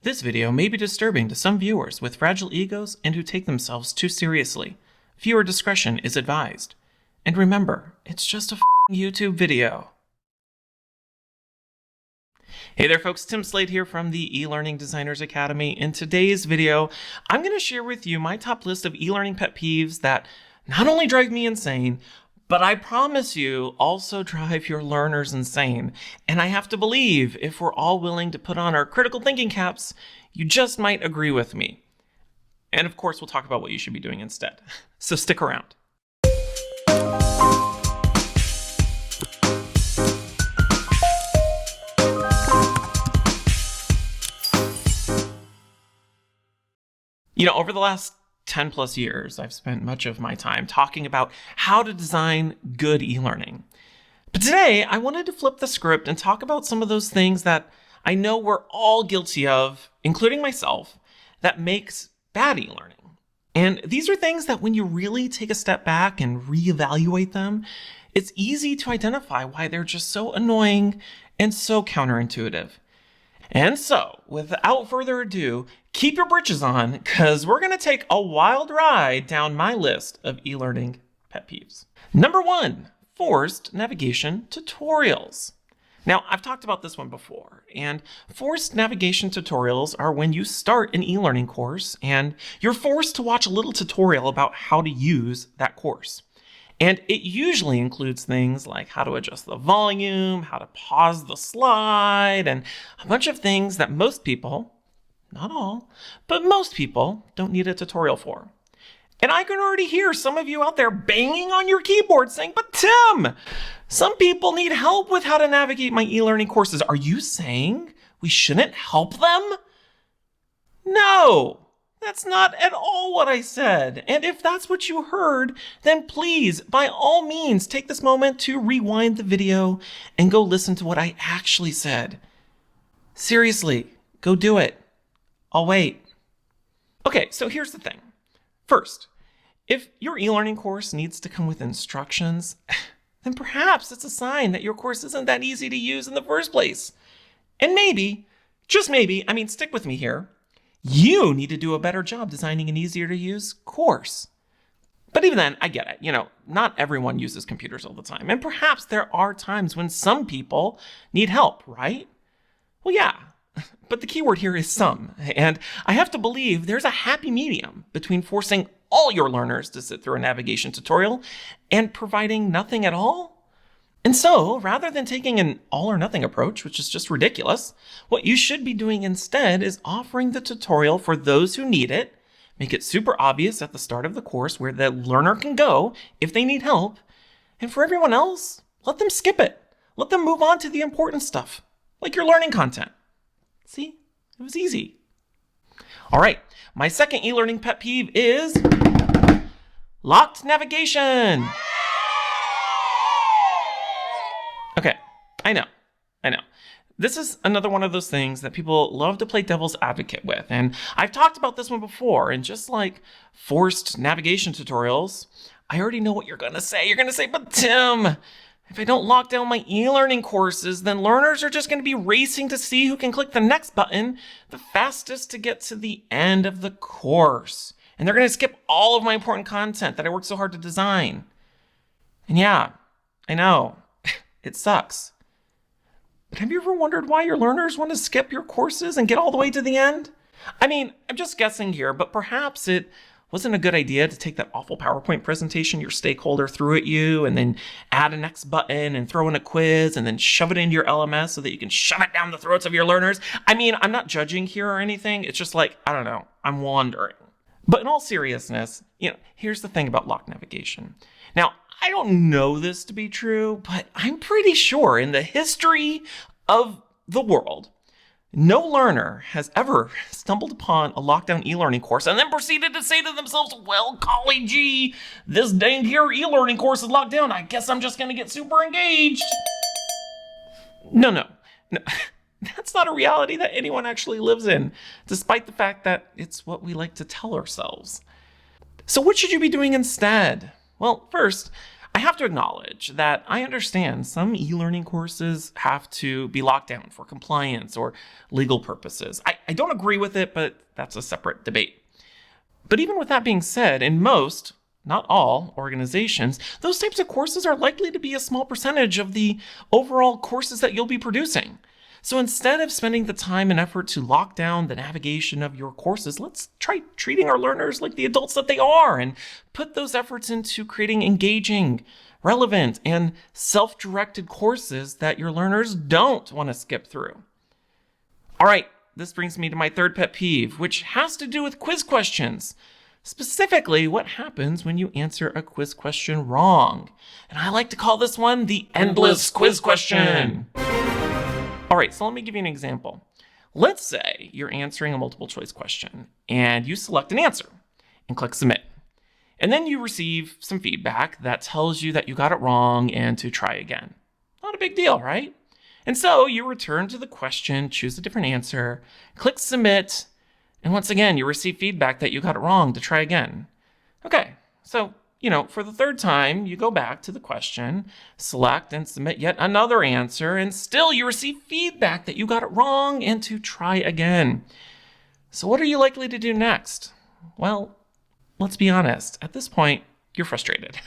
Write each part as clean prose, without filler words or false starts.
This video may be disturbing to some viewers with fragile egos and who take themselves too seriously. Viewer discretion is advised. And remember, it's just a YouTube video. Hey there folks, Tim Slade here from the eLearning Designers Academy. In today's video, I'm going to share with you my top list of e-learning pet peeves that not only drive me insane, but I promise you also drive your learners insane. And I have to believe if we're all willing to put on our critical thinking caps, you just might agree with me. And of course, we'll talk about what you should be doing instead. So stick around. Over the last 10 plus years, I've spent much of my time talking about how to design good e-learning. But today, I wanted to flip the script and talk about some of those things that I know we're all guilty of, including myself, that makes bad e-learning. And these are things that when you really take a step back and reevaluate them, it's easy to identify why they're just so annoying and so counterintuitive. And so, without further ado, keep your britches on, because we're going to take a wild ride down my list of e-learning pet peeves. Number 1, forced navigation tutorials. Now, I've talked about this one before, and forced navigation tutorials are when you start an e-learning course and you're forced to watch a little tutorial about how to use that course. And it usually includes things like how to adjust the volume, how to pause the slide, and a bunch of things that most people, not all, but most people don't need a tutorial for. And I can already hear some of you out there banging on your keyboard saying, "But Tim, some people need help with how to navigate my e-learning courses. Are you saying we shouldn't help them?" No. That's not at all what I said. And if that's what you heard, then please, by all means, take this moment to rewind the video and go listen to what I actually said. Seriously, go do it. I'll wait. Okay, so here's the thing. First, if your e-learning course needs to come with instructions, then perhaps it's a sign that your course isn't that easy to use in the first place. And maybe, just maybe, stick with me here, you need to do a better job designing an easier to use course. But even then, I get it. Not everyone uses computers all the time. And perhaps there are times when some people need help, right? Well, yeah, but the key word here is some. And I have to believe there's a happy medium between forcing all your learners to sit through a navigation tutorial and providing nothing at all. And so, rather than taking an all or nothing approach, which is just ridiculous, what you should be doing instead is offering the tutorial for those who need it, make it super obvious at the start of the course where the learner can go if they need help, and for everyone else, let them skip it. Let them move on to the important stuff, like your learning content. See, it was easy. All right, my second e-learning pet peeve is locked navigation. Okay, I know. This is another one of those things that people love to play devil's advocate with. And I've talked about this one before, and just like forced navigation tutorials, I already know what you're going to say. You're going to say, "But Tim, if I don't lock down my e-learning courses, then learners are just going to be racing to see who can click the next button the fastest to get to the end of the course. And they're going to skip all of my important content that I worked so hard to design." And yeah, I know. It sucks. But have you ever wondered why your learners want to skip your courses and get all the way to the end? I'm just guessing here, but perhaps it wasn't a good idea to take that awful PowerPoint presentation your stakeholder threw at you and then add a next button and throw in a quiz and then shove it into your LMS so that you can shove it down the throats of your learners. I'm not judging here or anything. It's just like, I don't know, I'm wondering. But in all seriousness, here's the thing about locked navigation. Now, I don't know this to be true, but I'm pretty sure in the history of the world, no learner has ever stumbled upon a lockdown e-learning course and then proceeded to say to themselves, "Well, golly gee, this dang here e-learning course is locked down. I guess I'm just going to get super engaged." No. That's not a reality that anyone actually lives in, despite the fact that it's what we like to tell ourselves. So what should you be doing instead? Well, first, I have to acknowledge that I understand some e-learning courses have to be locked down for compliance or legal purposes. I don't agree with it, but that's a separate debate. But even with that being said, in most, not all, organizations, those types of courses are likely to be a small percentage of the overall courses that you'll be producing. So instead of spending the time and effort to lock down the navigation of your courses, let's try treating our learners like the adults that they are and put those efforts into creating engaging, relevant, and self-directed courses that your learners don't want to skip through. All right, this brings me to my third pet peeve, which has to do with quiz questions. Specifically, what happens when you answer a quiz question wrong? And I like to call this one the endless quiz question. All right, so let me give you an example. Let's say you're answering a multiple choice question and you select an answer and click submit. And then you receive some feedback that tells you that you got it wrong and to try again. Not a big deal, right? And so you return to the question, choose a different answer, click submit, and once again, you receive feedback that you got it wrong to try again. Okay, so for the third time, you go back to the question, select and submit yet another answer, and still you receive feedback that you got it wrong and to try again. So what are you likely to do next? Well, let's be honest. At this point, you're frustrated.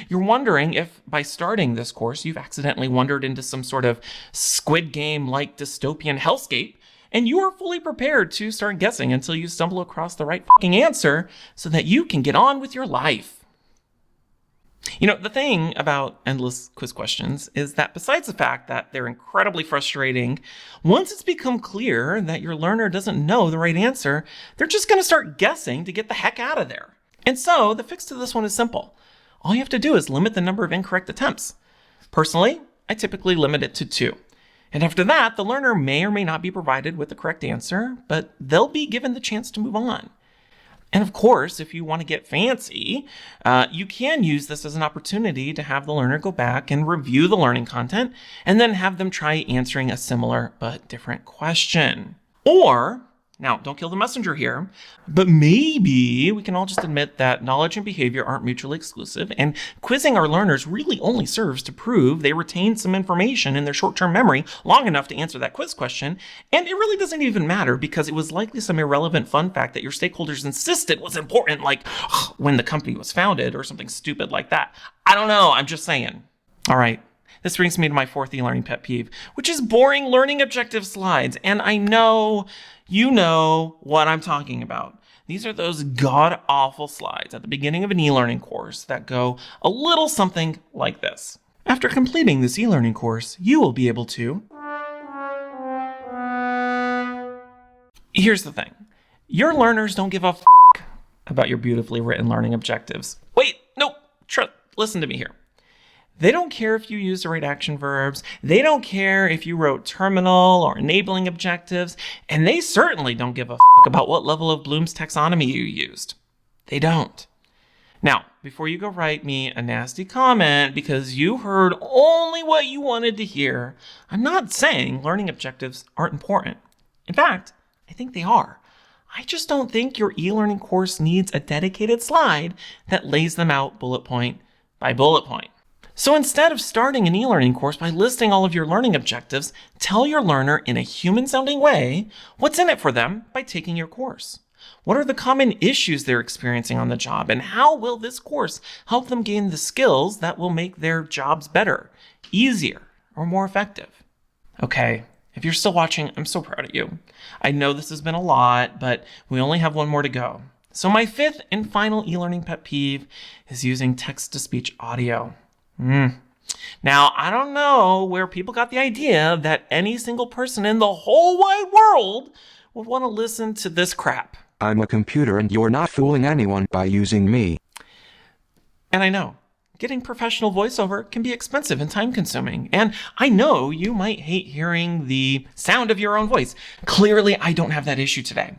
You're wondering if by starting this course, you've accidentally wandered into some sort of Squid Game-like dystopian hellscape, and you are fully prepared to start guessing until you stumble across the right fucking answer so that you can get on with your life. The thing about endless quiz questions is that besides the fact that they're incredibly frustrating, once it's become clear that your learner doesn't know the right answer, they're just going to start guessing to get the heck out of there. And so the fix to this one is simple. All you have to do is limit the number of incorrect attempts. Personally, I typically limit it to 2. And after that, the learner may or may not be provided with the correct answer, but they'll be given the chance to move on. And of course, if you want to get fancy, you can use this as an opportunity to have the learner go back and review the learning content and then have them try answering a similar but different question. Or, now don't kill the messenger here, but maybe we can all just admit that knowledge and behavior aren't mutually exclusive, and quizzing our learners really only serves to prove they retained some information in their short-term memory long enough to answer that quiz question, and it really doesn't even matter because it was likely some irrelevant fun fact that your stakeholders insisted was important, like when the company was founded or something stupid like that. I don't know, I'm just saying. All right. This brings me to my fourth e-learning pet peeve, which is boring learning objective slides. And I know you know what I'm talking about. These are those god-awful slides at the beginning of an e-learning course that go a little something like this. After completing this e-learning course, you will be able to... Here's the thing. Your learners don't give a f*** about your beautifully written learning objectives. Wait, nope. Listen to me here. They don't care if you use the right action verbs. They don't care if you wrote terminal or enabling objectives. And they certainly don't give a fuck about what level of Bloom's taxonomy you used. They don't. Now, before you go write me a nasty comment because you heard only what you wanted to hear, I'm not saying learning objectives aren't important. In fact, I think they are. I just don't think your e-learning course needs a dedicated slide that lays them out bullet point by bullet point. So instead of starting an e-learning course by listing all of your learning objectives, tell your learner in a human-sounding way what's in it for them by taking your course. What are the common issues they're experiencing on the job, and how will this course help them gain the skills that will make their jobs better, easier, or more effective? Okay, if you're still watching, I'm so proud of you. I know this has been a lot, but we only have one more to go. So my fifth and final e-learning pet peeve is using text-to-speech audio. Now, I don't know where people got the idea that any single person in the whole wide world would want to listen to this crap. I'm a computer and you're not fooling anyone by using me. And I know, getting professional voiceover can be expensive and time-consuming. And I know you might hate hearing the sound of your own voice. Clearly, I don't have that issue today.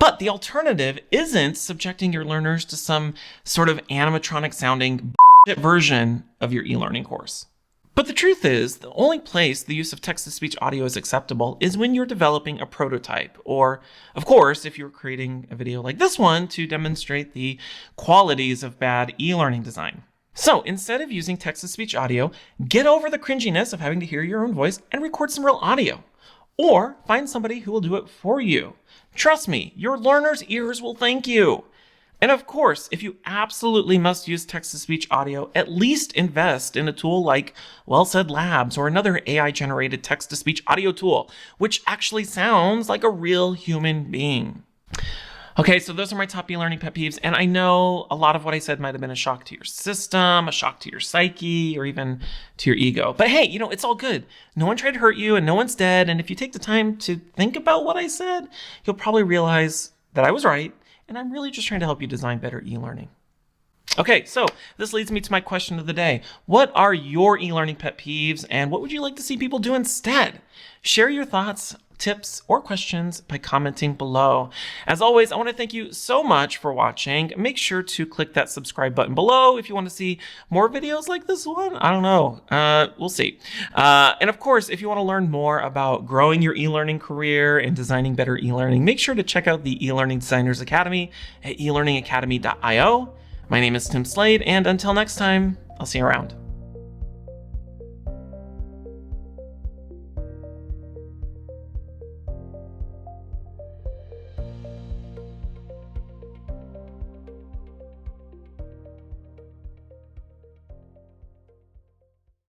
But the alternative isn't subjecting your learners to some sort of animatronic-sounding version of your e-learning course. But the truth is, the only place the use of text-to-speech audio is acceptable is when you're developing a prototype, or, of course, if you're creating a video like this one to demonstrate the qualities of bad e-learning design. So instead of using text-to-speech audio, get over the cringiness of having to hear your own voice and record some real audio. Or find somebody who will do it for you. Trust me, your learner's ears will thank you. And of course, if you absolutely must use text-to-speech audio, at least invest in a tool like WellSaid Labs or another AI-generated text-to-speech audio tool, which actually sounds like a real human being. Okay, so those are my top e-learning pet peeves, and I know a lot of what I said might have been a shock to your system, a shock to your psyche, or even to your ego. But hey, it's all good. No one tried to hurt you, and no one's dead, and if you take the time to think about what I said, you'll probably realize that I was right, and I'm really just trying to help you design better e-learning. Okay, so this leads me to my question of the day. What are your e-learning pet peeves, and what would you like to see people do instead? Share your thoughts, tips, or questions by commenting below. As always, I want to thank you so much for watching. Make sure to click that subscribe button below if you want to see more videos like this one. I don't know. We'll see. And of course, if you want to learn more about growing your e-learning career and designing better e-learning, make sure to check out the E-Learning Designers Academy at elearningacademy.io. My name is Tim Slade, and until next time, I'll see you around.